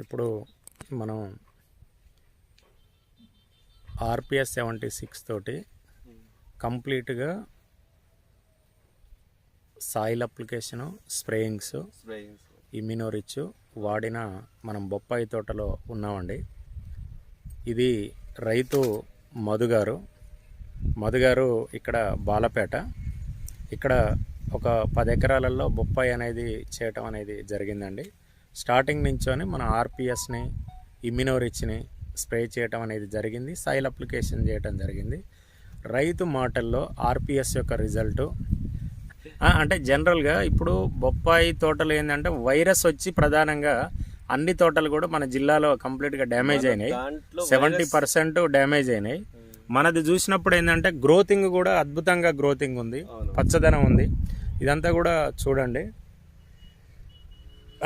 ఇప్పుడు మనం RPS 76 తోటి కంప్లీట్గా సాయిల్ అప్లికేషను, స్ప్రేయింగ్స్, ఇమ్యూనోరిచ్ వాడిన మనం బొప్పాయి తోటలో ఉన్నామండి. ఇది రైతు మధుగారు ఇక్కడ బాలపేట. ఇక్కడ ఒక 10 ఎకరాలలో బొప్పాయి అనేది చేయటం అనేది జరిగిందండి. స్టార్టింగ్ నుంచోని మన RPSని, ఇమ్యూనోరిచ్ని స్ప్రే చేయటం అనేది జరిగింది, సాయిల్ అప్లికేషన్ చేయటం జరిగింది. రైతు మాటల్లో RPS యొక్క రిజల్టు అంటే జనరల్గా ఇప్పుడు బొప్పాయి తోటలు ఏంటంటే వైరస్ వచ్చి ప్రధానంగా అన్ని తోటలు కూడా మన జిల్లాలో కంప్లీట్గా డ్యామేజ్ అయినాయి. 70% డ్యామేజ్ అయినాయి. మనది చూసినప్పుడు ఏంటంటే గ్రోతింగ్ కూడా అద్భుతంగా గ్రోతింగ్ ఉంది, పచ్చదనం ఉంది. ఇదంతా కూడా చూడండి.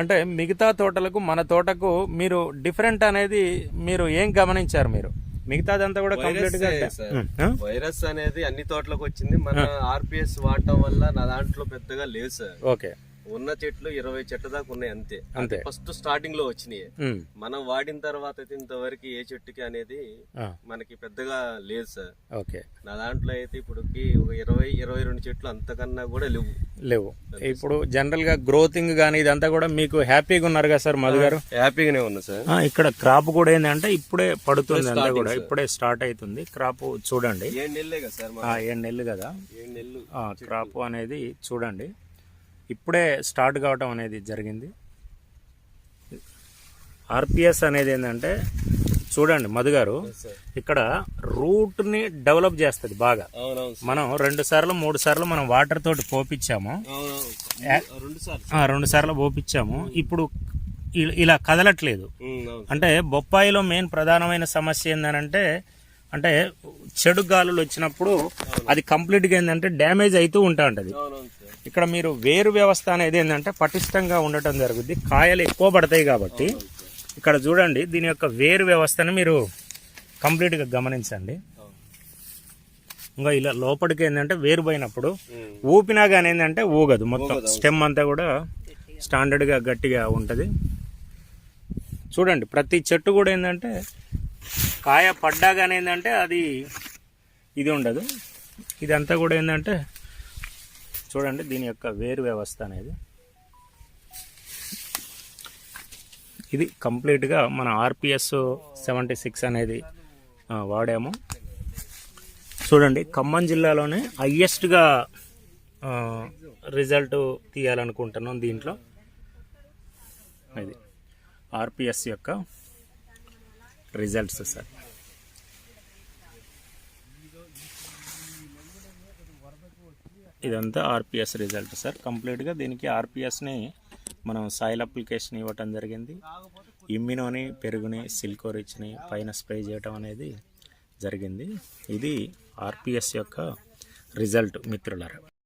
అంటే మిగతా తోటలకు మన తోటకు మీరు డిఫరెంట్ అనేది మీరు ఏం గమనించారు? మీరు మిగతాదంతా కూడా కంప్లీట్ గా వైరస్ అనేది అన్ని తోటలకు వచ్చింది. మన RPS వాడటం వల్ల నా దాంట్లో పెద్దగా లేదు సార్. ఓకే, ఉన్న చెట్లు 20 చెట్ల దాకా ఉన్నాయి అంతే. ఫస్ట్ స్టార్టింగ్ లో వచ్చినాయి. మనం వాడిన తర్వాత అయితే ఇంతవరకు ఏ చెట్టుకి అనేది మనకి పెద్దగా లేదు సార్. ఓకే, నా దాంట్లో అయితే ఇప్పుడు 20-22 చెట్లు అంతకన్నా కూడా లేవు. ఇప్పుడు జనరల్ గా గ్రోతింగ్ గానీ ఇదంతా కూడా మీకు హ్యాపీగా ఉన్నారు కదా సార్ మధు గారు? హ్యాపీగానే ఉన్నా సార్. ఇక్కడ క్రాప్ కూడా ఏంటంటే ఇప్పుడే పడుతుంది, అంతా కూడా ఇప్పుడే స్టార్ట్ అవుతుంది క్రాప్. చూడండి 7 నెలలే కదా సార్, 7 నెలలు కదా 7 నెలలు క్రాప్ అనేది. చూడండి ఇప్పుడే స్టార్ట్ కావటం అనేది జరిగింది. RPS అనేది ఏంటంటే చూడండి మధు గారు, ఇక్కడ రూట్ ని డెవలప్ చేస్తుంది బాగా. మనం 2 సార్లు 3 సార్లు మనం వాటర్ తోటి పోపించాము, 2 సార్లు పోపించాము. ఇప్పుడు ఇలా కదలట్లేదు. అంటే బొప్పాయిలో మెయిన్ ప్రధానమైన సమస్య ఏంటంటే అంటే చెడు గాలులు వచ్చినప్పుడు అది కంప్లీట్గా ఏంటంటే డ్యామేజ్ అవుతూ ఉంటా ఉంటుంది. ఇక్కడ మీరు వేరు వ్యవస్థ అనేది ఏంటంటే పటిష్టంగా ఉండటం జరుగుద్ది, కాయలు ఎక్కువ పడతాయి కాబట్టి. ఇక్కడ చూడండి దీని యొక్క వేరు వ్యవస్థను మీరు కంప్లీట్గా గమనించండి. ఇంకా ఇలా లోపలికి ఏంటంటే వేరు పోయినప్పుడు ఊపినా కానీ ఏంటంటే ఊగదు, మొత్తం స్టెమ్ అంతా కూడా స్టాండర్డ్గా గట్టిగా ఉంటుంది. చూడండి ప్రతి చెట్టు కూడా ఏంటంటే కాయ పడ్డా కానీ ఏంటంటే అది ఇది ఉండదు. ఇదంతా కూడా ఏంటంటే చూడండి దీని యొక్క వేరు వ్యవస్థ అనేది ఇది కంప్లీట్గా మన RPS 76 అనేది వాడాము. చూడండి ఖమ్మం జిల్లాలోనే హయ్యెస్ట్గా రిజల్ట్ తీయాలనుకుంటున్నాం దీంట్లో. ఇది RPS యొక్క రిజల్ట్స్ సార్. ఇదంతా RPS రిజల్ట్ సార్. కంప్లీట్గా దీనికి RPSని మనం సాయిల్ అప్లికేషన్ ఇవ్వటం జరిగింది, ఇమ్యూనోని, పెరుగుని, సిల్కోరిచ్ని పైన స్ప్రే చేయటం అనేది జరిగింది. ఇది RPS యొక్క రిజల్ట్ మిత్రులారా.